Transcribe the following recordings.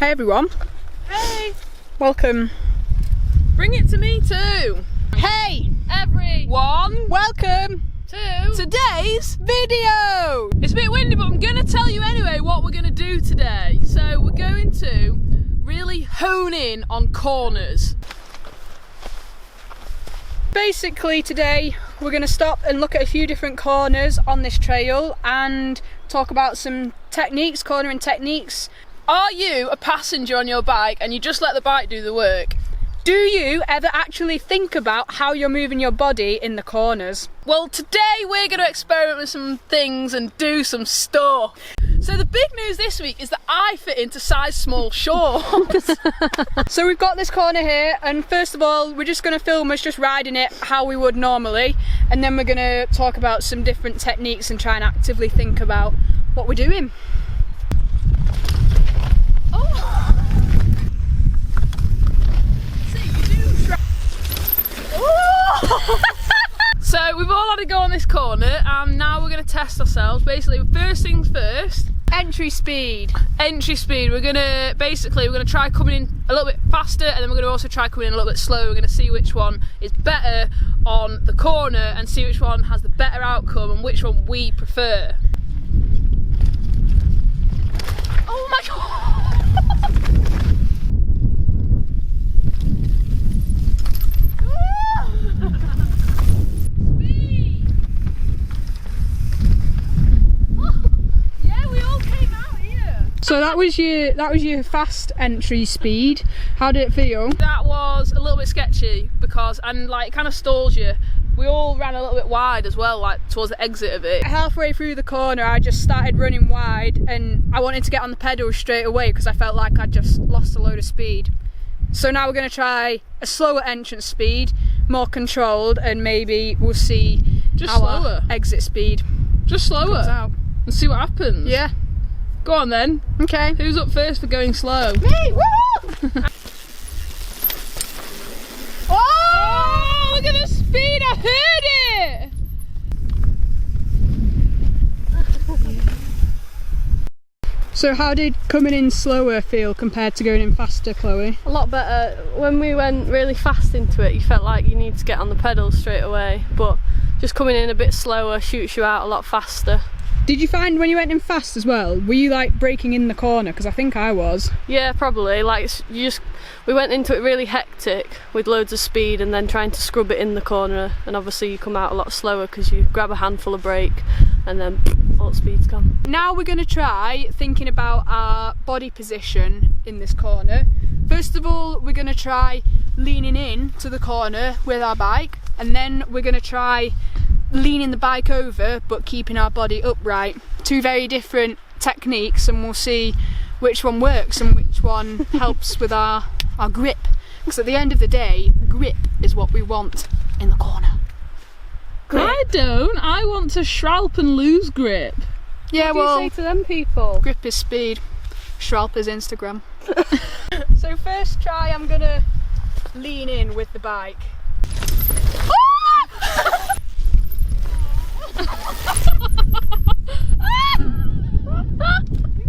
Hey everyone. Hey! Welcome. Bring it to me too! Hey everyone! Welcome To today's video! It's a bit windy, but I'm gonna tell you anyway what we're gonna do today. So we're going to really hone in on corners. Basically today we're going to stop and look at a few different corners on this trail and talk about some techniques, cornering techniques. Are you a passenger on your bike and you just let the bike do the work? Do you ever actually think about how you're moving your body in the corners? Well, today we're going to experiment with some things and do some stuff. So the big news this week is that I fit into size small shorts. So we've got this corner here, and first of all we're just going to film us just riding it how we would normally, and then we're going to talk about some different techniques and try and actively think about what we're doing. So we've all had to go on this corner and now we're going to test ourselves. Basically, first things first. Entry speed. Entry speed. We're going to try coming in a little bit faster, and then we're going to also try coming in a little bit slower. We're going to see which one is better on the corner and see which one has the better outcome and which one we prefer. Oh my god! So that was your fast entry speed. How did it feel? That was a little bit sketchy because, and like, it kind of stalls you. We all ran a little bit wide as well, like towards the exit of it. Halfway through the corner I just started running wide and I wanted to get on the pedals straight away because I felt like I'd just lost a load of speed. So now we're going to try a slower entrance speed, more controlled, and maybe we'll see just our slower exit speed. Just slower and see what happens. Yeah. Go on then. Okay. Who's up first for going slow? Me! Woo! Oh, look at the speed! I heard it! So how did coming in slower feel compared to going in faster, Chloe? A lot better. When we went really fast into it, you felt like you need to get on the pedals straight away, but just coming in a bit slower shoots you out a lot faster. Did you find when you went in fast as well, were you like braking in the corner? Because I think I was. Yeah, probably. Like, we went into it really hectic with loads of speed and then trying to scrub it in the corner, and obviously you come out a lot slower because you grab a handful of brake and then all the speed's gone. Now we're going to try thinking about our body position in this corner. First of all, we're going to try leaning in to the corner with our bike, and then we're going to try leaning the bike over but keeping our body upright. Two very different techniques, and we'll see which one works and which one helps with our grip, because at the end of the day, grip is what we want in the corner. Grip. I don't. I want to shralp and lose grip. Yeah, What well, do you say to them people? grip is speed, shralp is Instagram. So first try, I'm gonna lean in with the bike.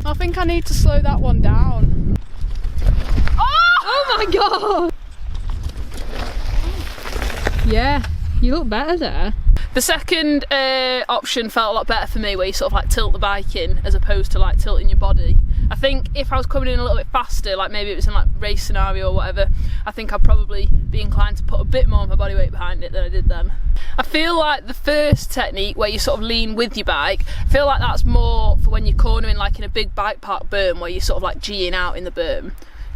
I think I need to slow that one down. Oh my god! Yeah, you look better there. The second option felt a lot better for me, where you sort of like tilt the bike in as opposed to like tilting your body. I think if I was coming in a little bit faster, like maybe it was in like race scenario or whatever, I think I'd probably be inclined to put a bit more of my body weight behind it than I did then. I feel like the first technique, where you sort of lean with your bike, I feel like that's more for when you're cornering like in a big bike park berm, where you're sort of like G'ing out in the berm.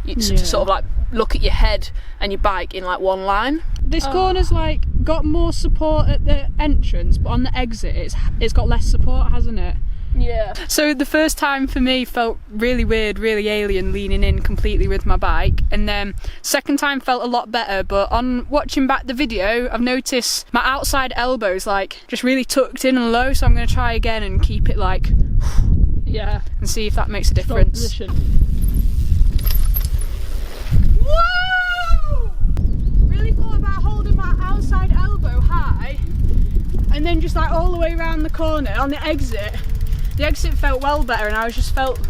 To sort of like look at your head and your bike in like one line. This corner's like got more support at the entrance, but on the exit it's got less support, hasn't it? Yeah. So the first time for me felt really weird, really alien, leaning in completely with my bike, and then second time felt a lot better, but on watching back the video I've noticed my outside elbows like just really tucked in and low, so I'm going to try again and keep it like Yeah. and see if that makes a difference. Whoa! Really thought about holding my outside elbow high and then just like all the way around the corner on the exit. The exit felt well better, and I just felt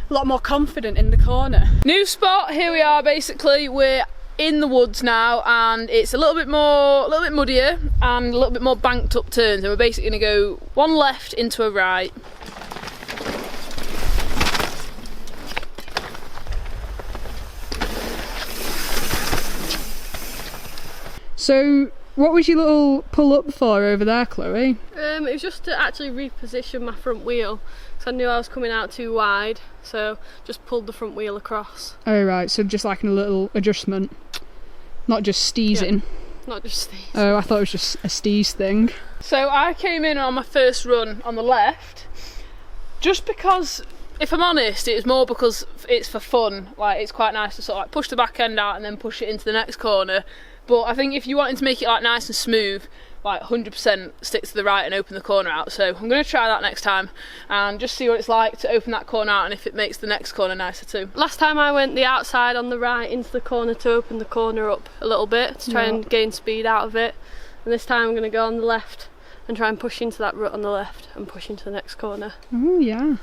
a lot more confident in the corner. New spot, here we are basically, we're in the woods now and it's a little bit muddier and a little bit more banked up turns, and we're basically going to go one left into a right. So what was your little pull up for over there, Chloe? It was just to actually reposition my front wheel, because I knew I was coming out too wide, so just pulled the front wheel across. Oh right, so just like a little adjustment, not just steezing. Yeah, not just steez. Oh, I thought it was just a steez thing. So I came in on my first run on the left, just because, if I'm honest, it was more because it's for fun. Like, it's quite nice to sort of like push the back end out and then push it into the next corner. But I think if you wanted to make it like nice and smooth, like 100% stick to the right and open the corner out. So I'm going to try that next time and just see what it's like to open that corner out and if it makes the next corner nicer too. Last time I went the outside on the right into the corner to open the corner up a little bit to try and gain speed out of it. And this time I'm going to go on the left and try and push into that rut on the left and push into the next corner. Oh yeah.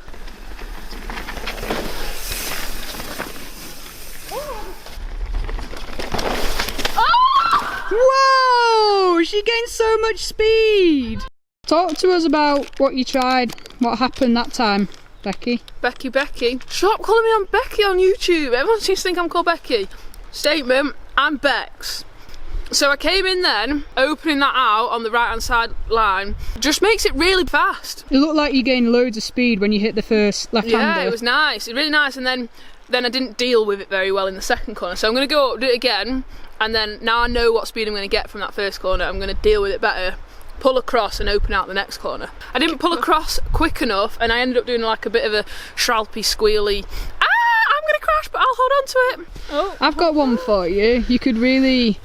Whoa! She gained so much speed! Talk to us about what you tried, what happened that time, Becky. Becky. Stop calling me on Becky on YouTube. Everyone seems to think I'm called Becky. Statement, I'm Bex. So I came in then, opening that out on the right hand side line, just makes it really fast. It looked like you gained loads of speed when you hit the first left-hander. Yeah, it was nice, really nice, and then I didn't deal with it very well in the second corner. So I'm going to go up, do it again, and then now I know what speed I'm going to get from that first corner, I'm going to deal with it better, pull across and open out the next corner. I didn't pull across quick enough and I ended up doing like a bit of a shralpy, squealy, I'm going to crash but I'll hold on to it. Oh. I've got one for you. You could really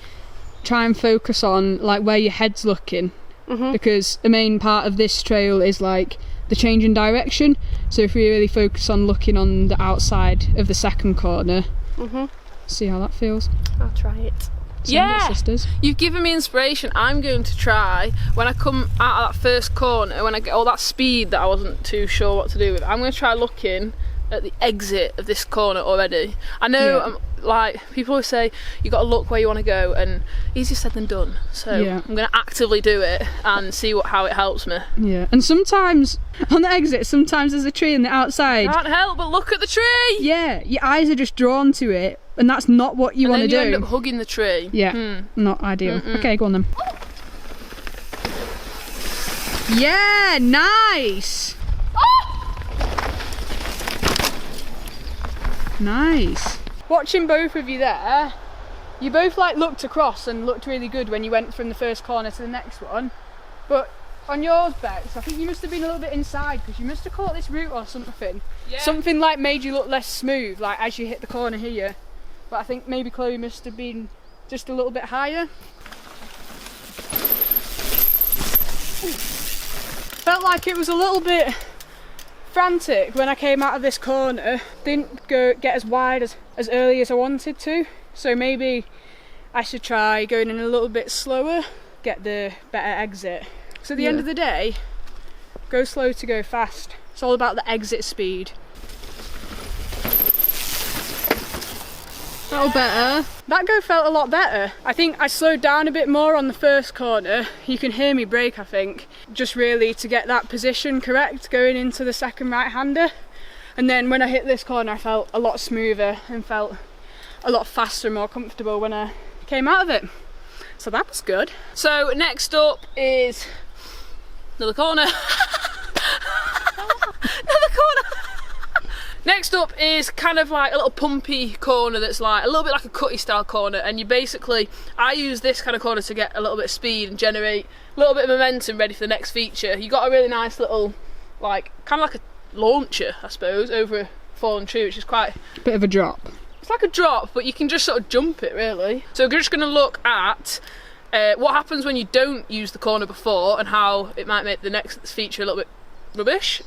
try and focus on like where your head's looking, because the main part of this trail is like the change in direction. So if we really focus on looking on the outside of the second corner, see how that feels. I'll try it. Yeah, sisters. You've given me inspiration. I'm going to try, when I come out of that first corner, when I get all that speed that I wasn't too sure what to do with, I'm going to try looking at the exit of this corner already. I know, like, people always say you got to look where you want to go, and easier said than done. So I'm going to actively do it and see how it helps me. Yeah, and sometimes on the exit, sometimes there's a tree on the outside. Can't help but look at the tree. Yeah, your eyes are just drawn to it, and that's not what you want to do. And then you end up hugging the tree. Yeah, not ideal. Okay, go on then. Yeah, nice. Nice. Watching both of you there, you both like looked across and looked really good when you went from the first corner to the next one. But on yours, Bex, I think you must have been a little bit inside because you must have caught this root or something. Yeah. Something like made you look less smooth, like as you hit the corner here. But I think maybe Chloe must have been just a little bit higher. Felt like it was a little bit frantic when I came out of this corner. Didn't get as wide as early as I wanted to, so maybe I should try going in a little bit slower, get the better exit. So at the end of the day, go slow to go fast. It's all about the exit speed. Felt better. That go felt a lot better. I think I slowed down a bit more on the first corner. You can hear me brake, I think. Just really to get that position correct going into the second right-hander. And then when I hit this corner, I felt a lot smoother and felt a lot faster and more comfortable when I came out of it. So that was good. So next up is another corner. Another corner. Next up is kind of like a little pumpy corner that's like a little bit like a cutty style corner, and you basically, I use this kind of corner to get a little bit of speed and generate a little bit of momentum ready for the next feature. You got a really nice little, like, kind of like a launcher, I suppose, over a fallen tree, which is quite... Bit of a drop. It's like a drop, but you can just sort of jump it, really. So we're just going to look at what happens when you don't use the corner before and how it might make the next feature a little bit rubbish.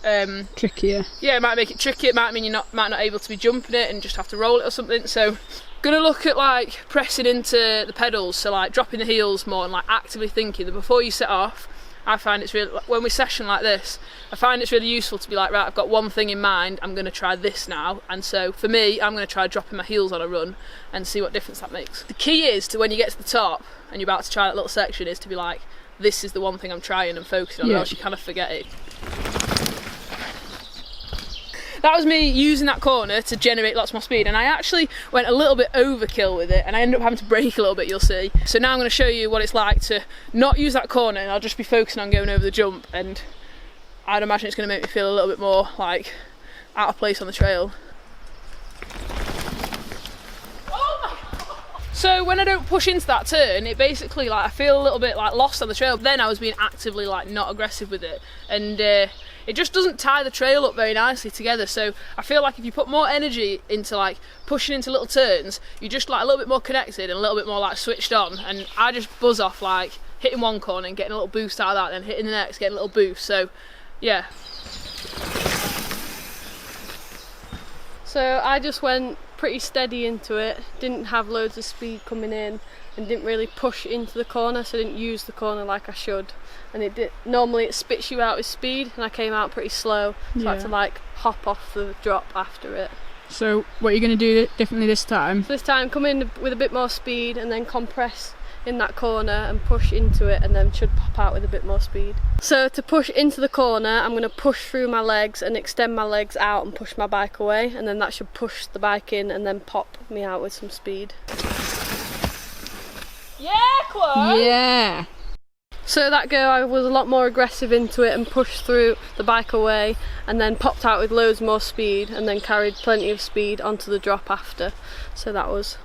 Trickier. Yeah, it might make it tricky. It might mean you might not able to be jumping it and just have to roll it or something. So gonna look at like pressing into the pedals, so like dropping the heels more and like actively thinking that before you set off, I find it's really, when we session like this, I find it's really useful to be like, right, I've got one thing in mind, I'm going to try this now. And so for me, I'm going to try dropping my heels on a run and see what difference that makes. The key is to, when you get to the top and you're about to try that little section, is to be like, this is the one thing I'm trying and focusing on, or else you kind of forget it. That was me using that corner to generate lots more speed, and I actually went a little bit overkill with it and I ended up having to brake a little bit, you'll see. So now I'm going to show you what it's like to not use that corner, and I'll just be focusing on going over the jump, and I'd imagine it's going to make me feel a little bit more like out of place on the trail. So when I don't push into that turn, it basically, like, I feel a little bit like lost on the trail. Then I was being actively like not aggressive with it, and it just doesn't tie the trail up very nicely together. So I feel like if you put more energy into like pushing into little turns, you're just like a little bit more connected and a little bit more like switched on. And I just buzz off like hitting one corner and getting a little boost out of that, then hitting the next, getting a little boost. So yeah. So I just went pretty steady into it, didn't have loads of speed coming in, and didn't really push into the corner, so I didn't use the corner like I should. And normally it spits you out with speed, and I came out pretty slow, so I had to like hop off the drop after it. So what are you going to do differently this time? So this time come in with a bit more speed and then compress in that corner and push into it, and then should pop out with a bit more speed. So to push into the corner, I'm going to push through my legs and extend my legs out and push my bike away, and then that should push the bike in and then pop me out with some speed. Yeah, Chloe! Yeah! So that go, I was a lot more aggressive into it and pushed through the bike away, and then popped out with loads more speed, and then carried plenty of speed onto the drop after. So that was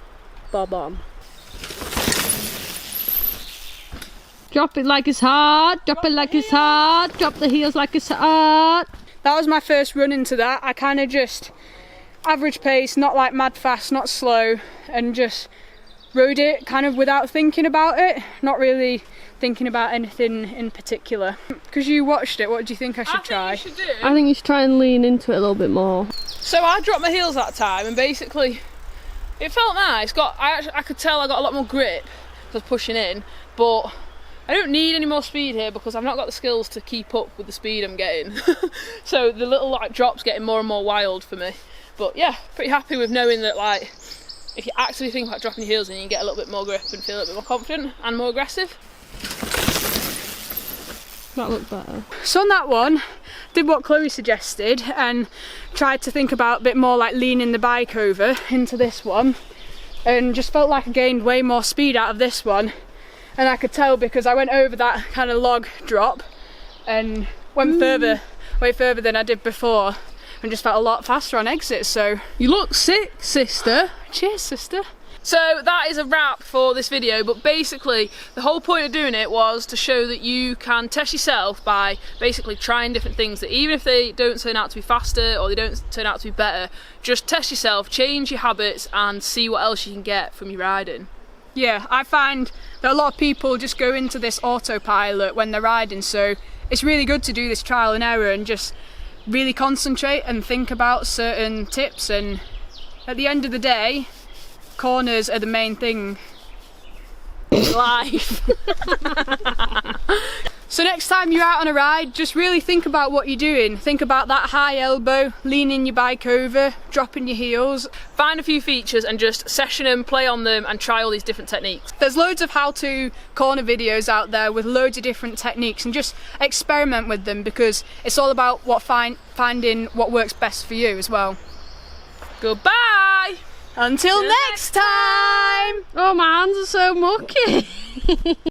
bob on. Drop it like it's hard, drop it like it's hard, drop the heels like it's hard. That was my first run into that. I kind of just average pace, not like mad fast, not slow, and just rode it kind of without thinking about it, not really thinking about anything in particular. Because you watched it, what do you think I should try? I think you should try and lean into it a little bit more. So I dropped my heels that time, and basically it felt nice. I could tell I got a lot more grip because I was pushing in, but I don't need any more speed here because I've not got the skills to keep up with the speed I'm getting. So the little like drops getting more and more wild for me. But yeah, pretty happy with knowing that, like, if you actually think about dropping your heels in, you can get a little bit more grip and feel a little bit more confident and more aggressive. That looked better. So on that one, did what Chloe suggested and tried to think about a bit more like leaning the bike over into this one, and just felt like I gained way more speed out of this one. And I could tell because I went over that kind of log drop and went way further than I did before, and just felt a lot faster on exit. So you look sick, sister. Cheers, sister. So that is a wrap for this video, but basically the whole point of doing it was to show that you can test yourself by basically trying different things, that even if they don't turn out to be faster or they don't turn out to be better, just test yourself, change your habits and see what else you can get from your riding. Yeah, I find that a lot of people just go into this autopilot when they're riding, so it's really good to do this trial and error and just really concentrate and think about certain tips. And at the end of the day, corners are the main thing in life. So next time you're out on a ride, just really think about what you're doing. Think about that high elbow, leaning your bike over, dropping your heels. Find a few features and just session them, play on them and try all these different techniques. There's loads of how-to corner videos out there with loads of different techniques, and just experiment with them, because it's all about finding what works best for you as well. Goodbye! Until next time! Oh, my hands are so mucky.